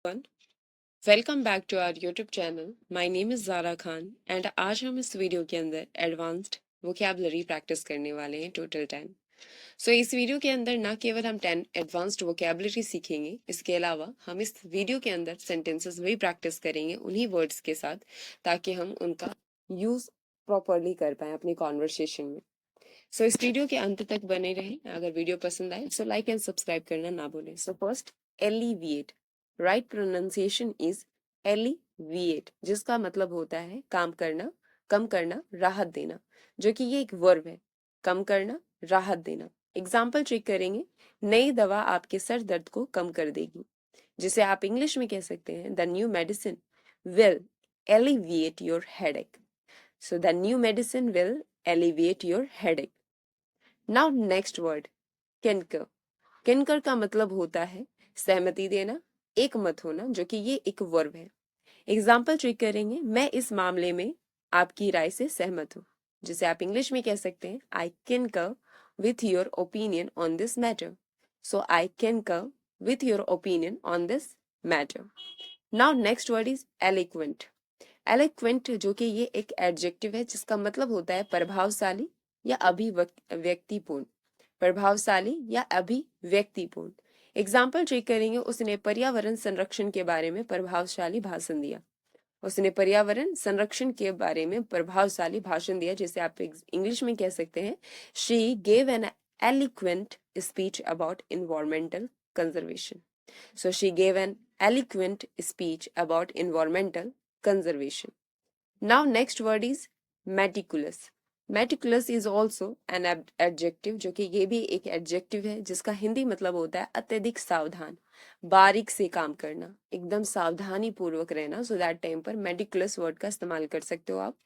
everyone. Welcome back to our YouTube channel. My name is Zara Khan and आज हम इस video के अंदर एडवांस्ड वोकैबुलरी प्रैक्टिस करने वाले हैं टोटल 10। इस वीडियो के अंदर ना केवल हम 10 एडवांस्ड वोकैबुलरी सीखेंगे, इसके अलावा हम इस वीडियो के अंदर सेंटेंसेस भी प्रैक्टिस करेंगे उन्हीं वर्ड्स के साथ, ताकि हम उनका यूज प्रॉपरली कर पाए अपनी कॉन्वर्सेशन में। इस वीडियो के अंत तक बने रहें। अगर वीडियो पसंद आए तो लाइक एंड सब्सक्राइब करना ना भूलें। First, alleviate. Right pronunciation is alleviate, जिसका मतलब होता है काम करना, कम करना, राहत देना, जो कि ये एक वर्ब है। कम करना, राहत देना। एग्जाम्पल चेक करेंगे। नई दवा आपके सर दर्द को कम कर देगी, जिसे आप इंग्लिश में कह सकते हैं the new medicine will alleviate your headache. The new medicine will alleviate your headache. Now next word, किनकर। किनकर का मतलब होता है सहमति देना, एक मत होना, जो कि ये एक वर्ब है। एग्जाम्पल चेक करेंगे। मैं इस मामले में आपकी राय से सहमत हूँ, जिसे आप इंग्लिश में कह सकते हैं आई concur with your opinion on this matter. So I concur with your opinion on this matter. Now next word is eloquent. Eloquent, जो कि ये एक एडजेक्टिव है जिसका मतलब होता है प्रभावशाली या अभिव्यक्तिपूर्ण। प्रभावशाली या अभिव्यक्तिपूर्ण। एग्जाम्पल चेक करेंगे। उसने पर्यावरण संरक्षण के बारे में प्रभावशाली भाषण दिया। उसने पर्यावरण संरक्षण के बारे में प्रभावशाली भाषण दिया, जिसे आप इंग्लिश में कह सकते हैं she gave an eloquent speech about environmental conservation. So she gave an eloquent speech about environmental conservation. Now next word is meticulous. Meticulous is also an adjective, जो कि ये भी एक adjective है जिसका हिंदी मतलब होता है अत्यधिक सावधान, बारीक से काम करना, एकदम सावधानी पूर्वक रहना। So that टाइम पर meticulous word का इस्तेमाल कर सकते हो आप।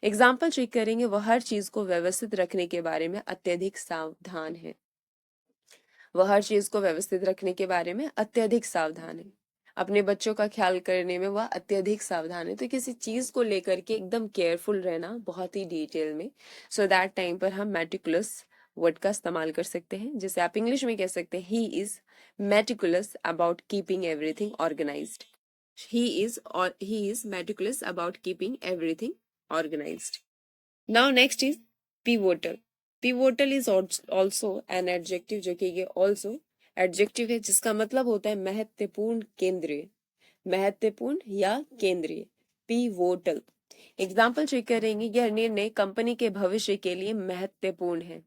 एग्जाम्पल चेक करेंगे। वह हर चीज को व्यवस्थित रखने के बारे में अत्यधिक सावधान है। वह हर चीज को व्यवस्थित रखने के बारे में अत्यधिक सावधान है। अपने बच्चों का ख्याल करने में वह अत्यधिक सावधान है। तो किसी चीज को लेकर के एकदम केयरफुल रहना, बहुत ही डिटेल में। सो दैट टाइम पर हम मेटिकुलस वर्ड का इस्तेमाल कर सकते हैं, जिसे आप इंग्लिश में कह सकते हैं he is meticulous about keeping everything organised. He is meticulous about keeping everything organised. Now next is pivotal. Pivotal is also an adjective, जो कि ये ऑल्सो एडजेक्टिव है जिसका मतलब होता है महत्वपूर्ण, केंद्रीय। महत्वपूर्ण या केंद्रीय, पिवोटल। एग्जाम्पल चेक करेंगे। यह निर्णय कंपनी के भविष्य के लिए महत्वपूर्ण है।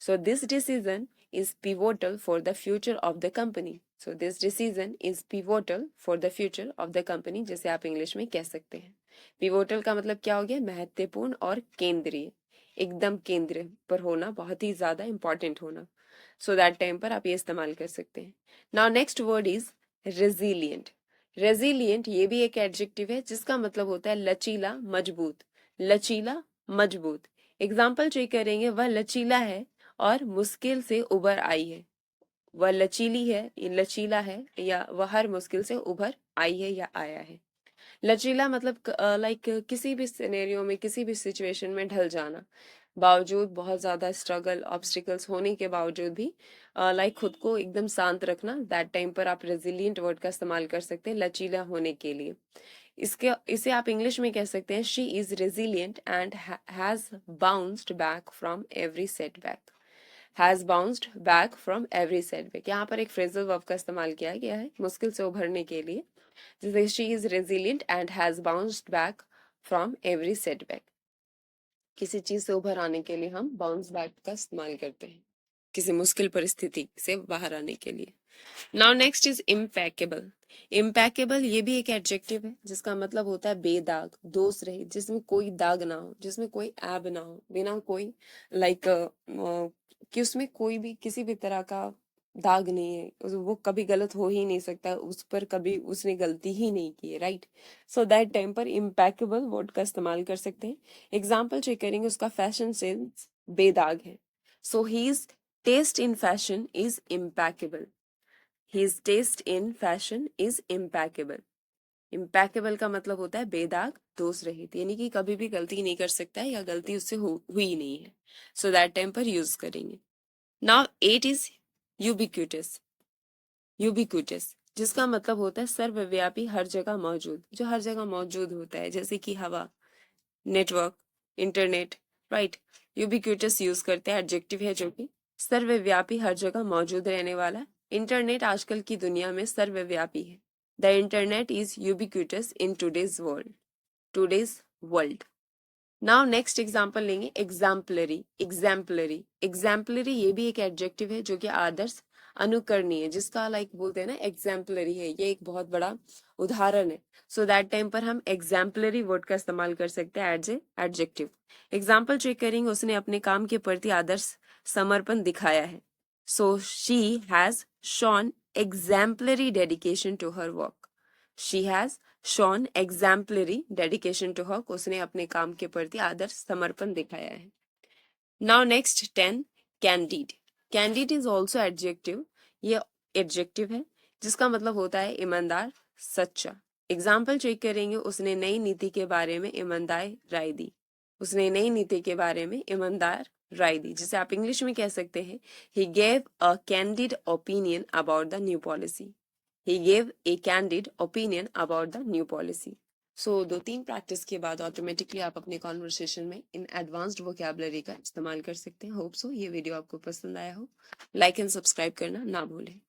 So this decision is pivotal for the future of the company. So this decision is pivotal for the future of the company, जैसे आप इंग्लिश में कह सकते हैं। पिवोटल का मतलब क्या हो गया? महत्वपूर्ण और केंद्रीय, एकदम केंद्र पर होना, बहुत ही ज्यादा इंपॉर्टेंट होना। सो दैट टाइम पर आप ये इस्तेमाल कर सकते हैं। Now next word is resilient. Resilient ये भी एक एडजेक्टिव है जिसका मतलब होता है लचीला, मजबूत। लचीला, मजबूत। एग्जाम्पल चेक करेंगे। वह लचीला है और मुश्किल से उभर आई है। वह लचीली है, ये लचीला है, या वह हर मुश्किल से उभर आई है या आया है। लचीला मतलब लाइक किसी भी सिनेरियो में, किसी भी सिचुएशन में ढल जाना, बावजूद बहुत ज्यादा स्ट्रगल, ऑब्स्टिकल्स होने के बावजूद भी लाइक खुद को एकदम शांत रखना। दैट टाइम पर आप रेजिलियंट वर्ड का इस्तेमाल कर सकते हैं लचीला होने के लिए। इसे आप इंग्लिश में कह सकते हैं she is resilient and has bounced back from every setback. Has bounced back from every setback, यहाँ पर एक फ्रेजल वर्ब का इस्तेमाल किया गया है मुश्किल से उभरने के लिए, जैसे she is resilient and has bounced back from every setback। किसी चीज से उभर आने के लिए हम बाउंस बैक का इस्तेमाल करते हैं, किसी मुश्किल परिस्थिति से बाहर आने के लिए। Now next is impeccable. Impeccable ये भी एक एडजेक्टिव है जिसका मतलब होता है बेदाग, दोष रहित, जिसमें कोई दाग ना हो, जिसमें कोई ऐब ना हो, बिना कोई लाइक कि उसमें कोई भी किसी भी तरह का दाग नहीं है, वो कभी गलत हो ही नहीं सकता, उस पर कभी उसने गलती ही नहीं की है, राइट। सो दैट टाइम पर इम्पैकेबल वर्ड का इस्तेमाल कर सकते हैं। एग्जाम्पल चेक करेंगे। उसका फैशन सेंस बेदाग है। So he's taste in fashion is impeccable. His taste in fashion is impeccable। Impeccable का मतलब होता है बेदाग, दोष रहित, यानी कि कभी भी गलती नहीं कर सकता है या गलती उससे हुई नहीं है। सो दैट टाइम पर यूज करेंगे। Now 8 is ubiquitous. यूबिक्यूटस जिसका मतलब होता है सर्वव्यापी, हर जगह मौजूद, जो हर जगह मौजूद होता है, जैसे कि हवा, network, internet, right. Ubiquitous use करते हैं, एडजेक्टिव है जो कि सर्वव्यापी, हर जगह मौजूद रहने वाला। इंटरनेट आजकल की दुनिया में सर्वव्यापी है। The internet is ubiquitous in today's world. Now next example लेंगे, एग्जाम्पलरी। एग्जाम्पलरी ये भी एक एडजेक्टिव है जो कि आदर्श, अनुकरणीय, जिसका लाइक बोलते हैं ना एग्जाम्पलरी है, ये एक बहुत बड़ा उदाहरण है। सो दैट टाइम पर हम एग्जाम्पलरी वर्ड का इस्तेमाल कर सकते हैं as a adjective. Example check करेंगे, उसने अपने काम के प्रति आदर्श समर्पण दिखाया है। So she has shown exemplary dedication to her work. She has shown exemplary dedication to her, उसने अपने काम के प्रति आदर्श समर्पण दिखाया है। Now next 10, candid. Candid is also adjective, ये एडजेक्टिव है जिसका मतलब होता है ईमानदार, सच्चा। एग्जाम्पल चेक करेंगे, उसने नई नीति के बारे में ईमानदार राय दी। उसने नई नीति के बारे में ईमानदार राय दी, जिसे आप इंग्लिश में कह सकते हैं he gave a candid opinion about the new policy. He gave a candid opinion about the new policy. So 2-3 practice के बाद ऑटोमेटिकली आप अपने कॉन्वर्सेशन में इन एडवांस्ड वोकैबुलरी का इस्तेमाल कर सकते हैं। होप सो ये वीडियो आपको पसंद आया हो। लाइक एंड सब्सक्राइब करना ना भूलें।